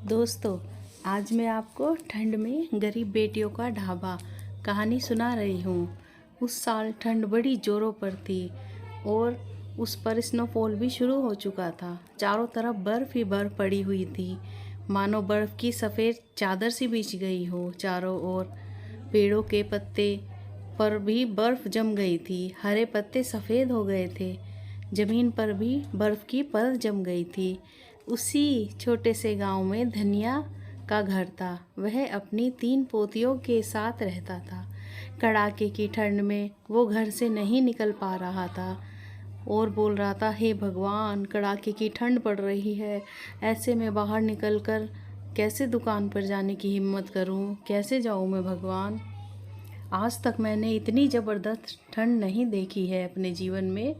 दोस्तों, आज मैं आपको ठंड में गरीब बेटियों का ढाबा कहानी सुना रही हूँ। उस साल ठंड बड़ी ज़ोरों पर थी और उस पर स्नोफॉल भी शुरू हो चुका था। चारों तरफ बर्फ़ ही बर्फ़ पड़ी हुई थी, मानो बर्फ़ की सफ़ेद चादर सी बिछ गई हो। चारों ओर पेड़ों के पत्ते पर भी बर्फ़ जम गई थी, हरे पत्ते सफ़ेद हो गए थे। ज़मीन पर भी बर्फ़ की परत जम गई थी। उसी छोटे से गांव में धनिया का घर था। वह अपनी 3 पोतियों के साथ रहता था। कड़ाके की ठंड में वो घर से नहीं निकल पा रहा था और बोल रहा था, हे भगवान, कड़ाके की ठंड पड़ रही है। ऐसे में बाहर निकलकर कैसे दुकान पर जाने की हिम्मत करूं? कैसे जाऊं मैं भगवान? आज तक मैंने इतनी ज़बरदस्त ठंड नहीं देखी है अपने जीवन में।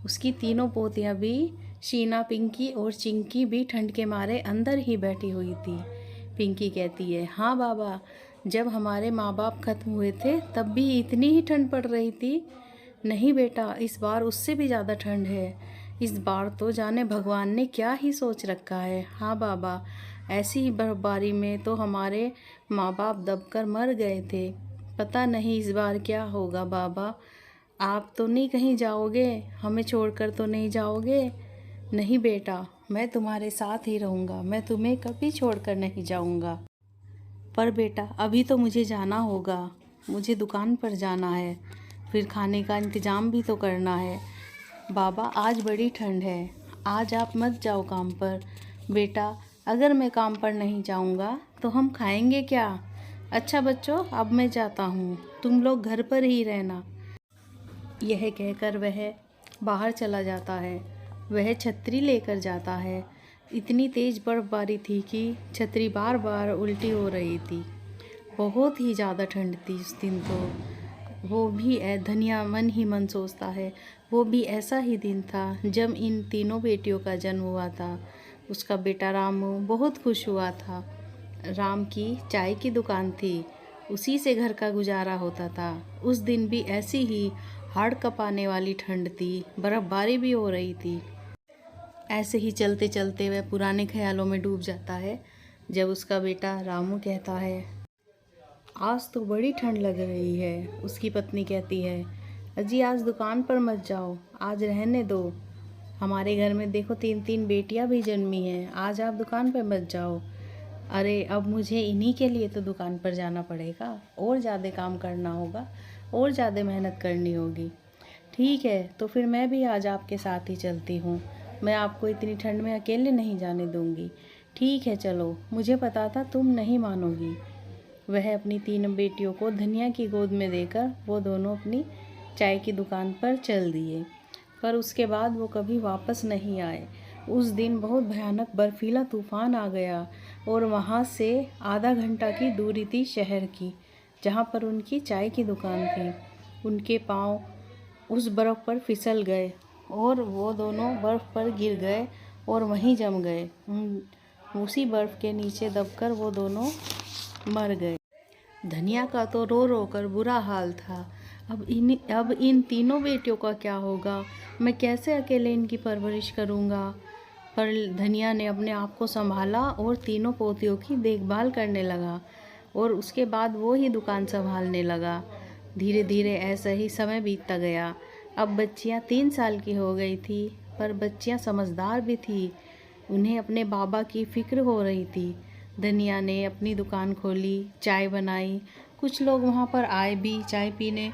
उसकी तीनों पोतियां भी, शीना, पिंकी और चिंकी भी ठंड के मारे अंदर ही बैठी हुई थी। पिंकी कहती है, हाँ बाबा, जब हमारे माँ बाप खत्म हुए थे तब भी इतनी ही ठंड पड़ रही थी। नहीं बेटा, इस बार उससे भी ज़्यादा ठंड है। इस बार तो जाने भगवान ने क्या ही सोच रखा है। हाँ बाबा, ऐसी ही बर्फबारी में तो हमारे माँ बाप दबकर मर गए थे। पता नहीं इस बार क्या होगा बाबा। आप तो नहीं कहीं जाओगे? हमें छोड़कर तो नहीं जाओगे? नहीं बेटा, मैं तुम्हारे साथ ही रहूँगा। मैं तुम्हें कभी छोड़कर नहीं जाऊँगा। पर बेटा, अभी तो मुझे जाना होगा। मुझे दुकान पर जाना है, फिर खाने का इंतज़ाम भी तो करना है। बाबा, आज बड़ी ठंड है, आज आप मत जाओ काम पर। बेटा, अगर मैं काम पर नहीं जाऊँगा तो हम खाएंगे क्या? अच्छा बच्चों, अब मैं जाता हूँ, तुम लोग घर पर ही रहना। यह कहकर वह बाहर चला जाता है। वह छतरी लेकर जाता है। इतनी तेज़ बर्फबारी थी कि छतरी बार बार उल्टी हो रही थी। बहुत ही ज़्यादा ठंड थी उस दिन तो। वो भी धनिया मन ही मन सोचता है, वो भी ऐसा ही दिन था जब इन तीनों बेटियों का जन्म हुआ था। उसका बेटा रामू बहुत खुश हुआ था। राम की चाय की दुकान थी, उसी से घर का गुजारा होता था। उस दिन भी ऐसी ही हाड़ कँपाने वाली ठंड थी, बर्फबारी भी हो रही थी। ऐसे ही चलते चलते वह पुराने ख्यालों में डूब जाता है जब उसका बेटा रामू कहता है, आज तो बड़ी ठंड लग रही है। उसकी पत्नी कहती है, अजी आज दुकान पर मत जाओ, आज रहने दो। हमारे घर में देखो 3-3 बेटियां भी जन्मी हैं, आज आप दुकान पर मत जाओ। अरे अब मुझे इन्हीं के लिए तो दुकान पर जाना पड़ेगा, और ज़्यादा काम करना होगा, और ज़्यादा मेहनत करनी होगी। ठीक है, तो फिर मैं भी आज आपके साथ ही चलती हूँ। मैं आपको इतनी ठंड में अकेले नहीं जाने दूँगी। ठीक है चलो, मुझे पता था तुम नहीं मानोगी। वह अपनी 3 बेटियों को धनिया की गोद में देकर वो दोनों अपनी चाय की दुकान पर चल दिए। पर उसके बाद वो कभी वापस नहीं आए। उस दिन बहुत भयानक बर्फीला तूफान आ गया और वहाँ से आधा घंटा की दूरी थी शहर की, जहाँ पर उनकी चाय की दुकान थी। उनके पाँव उस बर्फ़ पर फिसल गए और वो दोनों बर्फ़ पर गिर गए और वहीं जम गए। उसी बर्फ़ के नीचे दबकर वो दोनों मर गए। धनिया का तो रो रो कर बुरा हाल था। अब इन तीनों बेटियों का क्या होगा? मैं कैसे अकेले इनकी परवरिश करूँगा? पर धनिया ने अपने आप को संभाला और तीनों पोतियों की देखभाल करने लगा और उसके बाद वो ही दुकान संभालने लगा। धीरे धीरे ऐसा ही समय बीतता गया। अब बच्चियाँ 3 साल की हो गई थी, पर बच्चियाँ समझदार भी थी। उन्हें अपने बाबा की फ़िक्र हो रही थी। धनिया ने अपनी दुकान खोली, चाय बनाई। कुछ लोग वहाँ पर आए भी चाय पीने,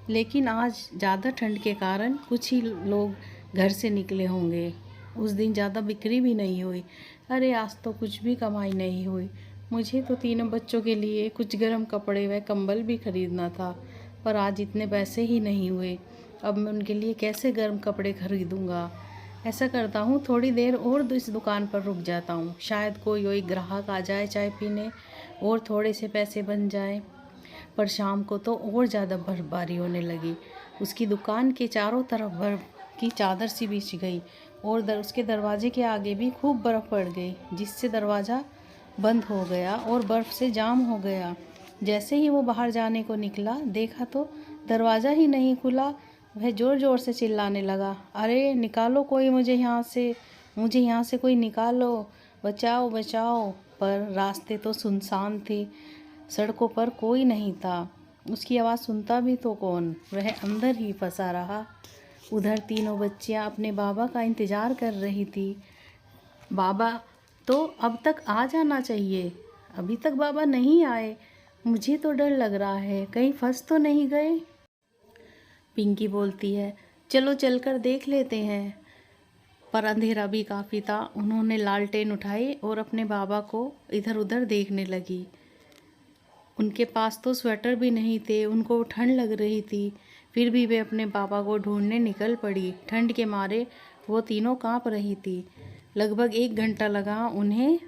लेकिन आज ज़्यादा ठंड के कारण कुछ ही लोग घर से निकले होंगे। उस दिन ज़्यादा बिक्री भी नहीं हुई। अरे आज तो कुछ भी कमाई नहीं हुई। मुझे तो तीनों बच्चों के लिए कुछ गर्म कपड़े व कंबल भी खरीदना था, पर आज इतने पैसे ही नहीं हुए। अब मैं उनके लिए कैसे गर्म कपड़े खरीदूँगा? ऐसा करता हूँ, थोड़ी देर और इस दुकान पर रुक जाता हूँ, शायद कोई ग्राहक आ जाए चाय पीने और थोड़े से पैसे बन जाए। पर शाम को तो और ज़्यादा बर्फबारी होने लगी। उसकी दुकान के चारों तरफ बर्फ़ की चादर सी बिछ गई और उसके दरवाजे के आगे भी खूब बर्फ़ पड़ गई, जिससे दरवाज़ा बंद हो गया और बर्फ़ से जाम हो गया। जैसे ही वो बाहर जाने को निकला, देखा तो दरवाज़ा ही नहीं खुला। वह ज़ोर ज़ोर से चिल्लाने लगा, अरे निकालो कोई मुझे यहाँ से कोई निकालो। बचाओ बचाओ, पर रास्ते तो सुनसान थे, सड़कों पर कोई नहीं था। उसकी आवाज़ सुनता भी तो कौन, वह अंदर ही फंसा रहा। उधर तीनों बच्चियां अपने बाबा का इंतज़ार कर रही थी। बाबा तो अब तक आ जाना चाहिए, अभी तक बाबा नहीं आए। मुझे तो डर लग रहा है, कहीं फंस तो नहीं गए। पिंकी बोलती है, चलो चलकर देख लेते हैं। पर अंधेरा भी काफ़ी था। उन्होंने लालटेन उठाई और अपने बाबा को इधर उधर देखने लगी। उनके पास तो स्वेटर भी नहीं थे, उनको ठंड लग रही थी। फिर भी वे अपने बाबा को ढूंढने निकल पड़ी। ठंड के मारे वो तीनों कांप रही थी। लगभग 1 घंटा लगा उन्हें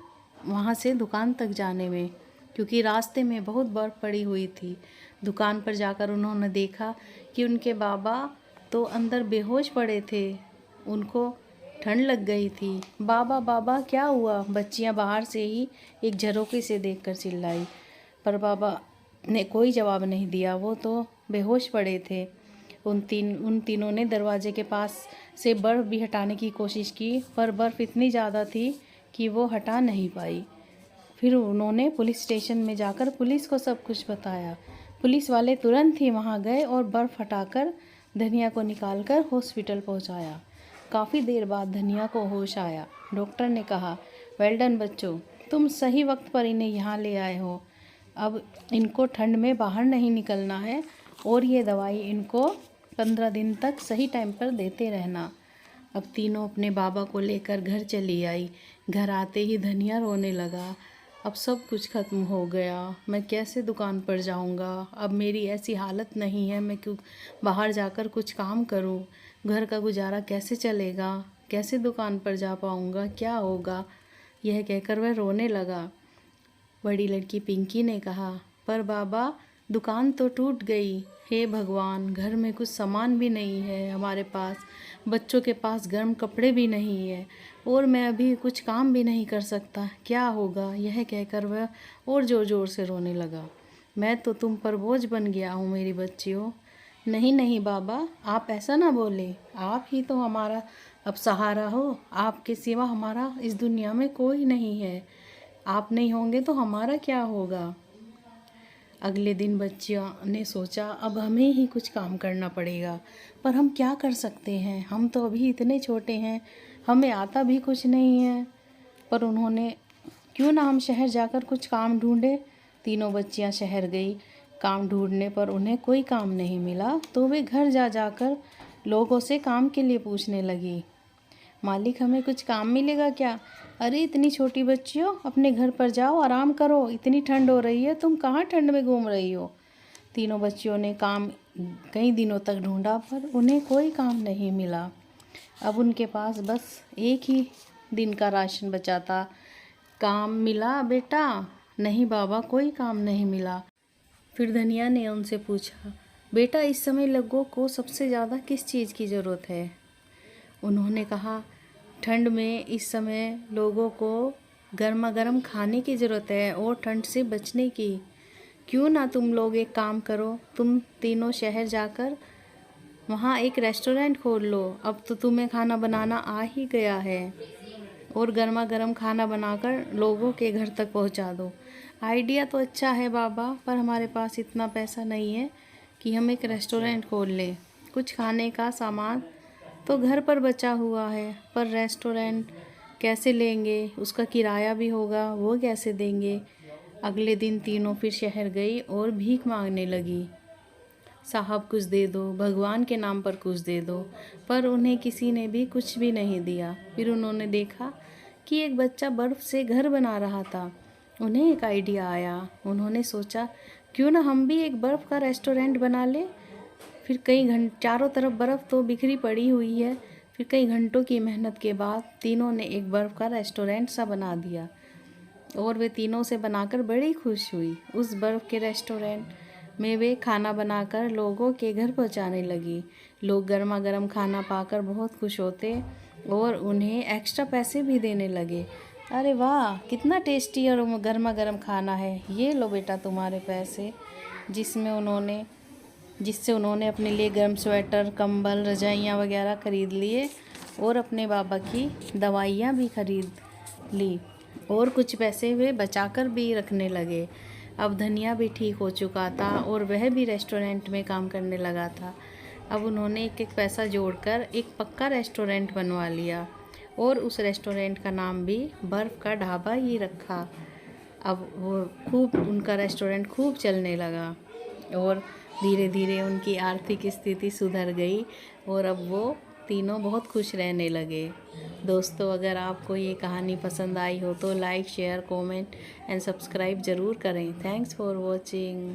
वहाँ से दुकान तक जाने में, क्योंकि रास्ते में बहुत बर्फ़ पड़ी हुई थी। दुकान पर जाकर उन्होंने देखा कि उनके बाबा तो अंदर बेहोश पड़े थे। उनको ठंड लग गई थी। बाबा बाबा क्या हुआ? बच्चियां बाहर से ही एक झरोखे से देखकर चिल्लाई, पर बाबा ने कोई जवाब नहीं दिया। वो तो बेहोश पड़े थे। उन तीनों ने दरवाजे के पास से बर्फ़ भी हटाने की कोशिश की, पर बर्फ़ इतनी ज़्यादा थी कि वो हटा नहीं पाई। फिर उन्होंने पुलिस स्टेशन में जाकर पुलिस को सब कुछ बताया। पुलिस वाले तुरंत ही वहाँ गए और बर्फ़ हटाकर धनिया को निकालकर हॉस्पिटल पहुँचाया। काफ़ी देर बाद धनिया को होश आया। डॉक्टर ने कहा, वेल डन बच्चों, तुम सही वक्त पर इन्हें यहाँ ले आए हो। अब इनको ठंड में बाहर नहीं निकलना है और ये दवाई इनको 15 दिन तक सही टाइम पर देते रहना। अब तीनों अपने बाबा को लेकर घर चली आई। घर आते ही धनिया रोने लगा। अब सब कुछ ख़त्म हो गया, मैं कैसे दुकान पर जाऊंगा? अब मेरी ऐसी हालत नहीं है, मैं क्यों बाहर जाकर कुछ काम करूं? घर का गुजारा कैसे चलेगा? कैसे दुकान पर जा पाऊंगा? क्या होगा? यह कहकर वह रोने लगा। बड़ी लड़की पिंकी ने कहा, पर बाबा दुकान तो टूट गई। हे भगवान, घर में कुछ सामान भी नहीं है हमारे पास, बच्चों के पास गर्म कपड़े भी नहीं है और मैं अभी कुछ काम भी नहीं कर सकता। क्या होगा? यह कहकर वह और ज़ोर ज़ोर से रोने लगा। मैं तो तुम पर बोझ बन गया हूँ मेरी बच्चियों। नहीं नहीं बाबा, आप ऐसा ना बोले। आप ही तो हमारा अब सहारा हो। आपके सिवा हमारा इस दुनिया में कोई नहीं है। आप नहीं होंगे तो हमारा क्या होगा? अगले दिन बच्चियों ने सोचा, अब हमें ही कुछ काम करना पड़ेगा, पर हम क्या कर सकते हैं? हम तो अभी इतने छोटे हैं, हमें आता भी कुछ नहीं है। पर उन्होंने, क्यों ना हम शहर जाकर कुछ काम ढूंढे। तीनों बच्चियां शहर गई। काम ढूंढने पर उन्हें कोई काम नहीं मिला, तो वे घर जा जाकर लोगों से काम के लिए पूछने लगी। मालिक, हमें कुछ काम मिलेगा क्या? अरे इतनी छोटी बच्चियों, अपने घर पर जाओ, आराम करो, इतनी ठंड हो रही है, तुम कहाँ ठंड में घूम रही हो? तीनों बच्चियों ने काम कई दिनों तक ढूंढा, पर उन्हें कोई काम नहीं मिला। अब उनके पास बस एक ही दिन का राशन बचा था। काम मिला बेटा? नहीं बाबा, कोई काम नहीं मिला। फिर धनिया ने उनसे पूछा, बेटा इस समय लोगों को सबसे ज़्यादा किस चीज़ की ज़रूरत है? उन्होंने कहा, ठंड में इस समय लोगों को गर्मा गर्म खाने की ज़रूरत है और ठंड से बचने की। क्यों ना तुम लोग एक काम करो, तुम तीनों शहर जाकर वहाँ एक रेस्टोरेंट खोल लो। अब तो तुम्हें खाना बनाना आ ही गया है और गर्मा गर्म खाना बनाकर लोगों के घर तक पहुँचा दो। आइडिया तो अच्छा है बाबा, पर हमारे पास इतना पैसा नहीं है कि हम एक रेस्टोरेंट खोल लें। कुछ खाने का सामान तो घर पर बचा हुआ है, पर रेस्टोरेंट कैसे लेंगे? उसका किराया भी होगा, वो कैसे देंगे? अगले दिन तीनों फिर शहर गई और भीख मांगने लगी। साहब कुछ दे दो, भगवान के नाम पर कुछ दे दो। पर उन्हें किसी ने भी कुछ भी नहीं दिया। फिर उन्होंने देखा कि एक बच्चा बर्फ़ से घर बना रहा था। उन्हें एक आइडिया आया। उन्होंने सोचा, क्यों ना हम भी एक बर्फ़ का रेस्टोरेंट बना लें। फिर कई घंटे, चारों तरफ बर्फ़ तो बिखरी पड़ी हुई है। फिर कई घंटों की मेहनत के बाद तीनों ने एक बर्फ़ का रेस्टोरेंट सा बना दिया और वे तीनों से बनाकर बड़ी खुश हुई। उस बर्फ़ के रेस्टोरेंट में वे खाना बनाकर लोगों के घर पहुंचाने लगी। लोग गर्मा गर्म खाना पाकर बहुत खुश होते और उन्हें एक्स्ट्रा पैसे भी देने लगे। अरे वाह, कितना टेस्टी और गर्मा गर्म खाना है, ये लो बेटा तुम्हारे पैसे। जिससे उन्होंने अपने लिए गर्म स्वेटर, कंबल, रजाइयाँ वगैरह खरीद लिए और अपने बाबा की दवाइयाँ भी खरीद ली। और कुछ पैसे वे बचाकर भी रखने लगे। अब धनिया भी ठीक हो चुका था और वह भी रेस्टोरेंट में काम करने लगा था। अब उन्होंने एक एक पैसा जोड़कर एक पक्का रेस्टोरेंट बनवा लिया और उस रेस्टोरेंट का नाम भी बर्फ़ का ढाबा ही रखा। अब वो खूब उनका रेस्टोरेंट खूब चलने लगा और धीरे धीरे उनकी आर्थिक स्थिति सुधर गई और अब वो तीनों बहुत खुश रहने लगे। दोस्तों, अगर आपको ये कहानी पसंद आई हो तो like, share, comment and subscribe ज़रूर करें। Thanks for watching.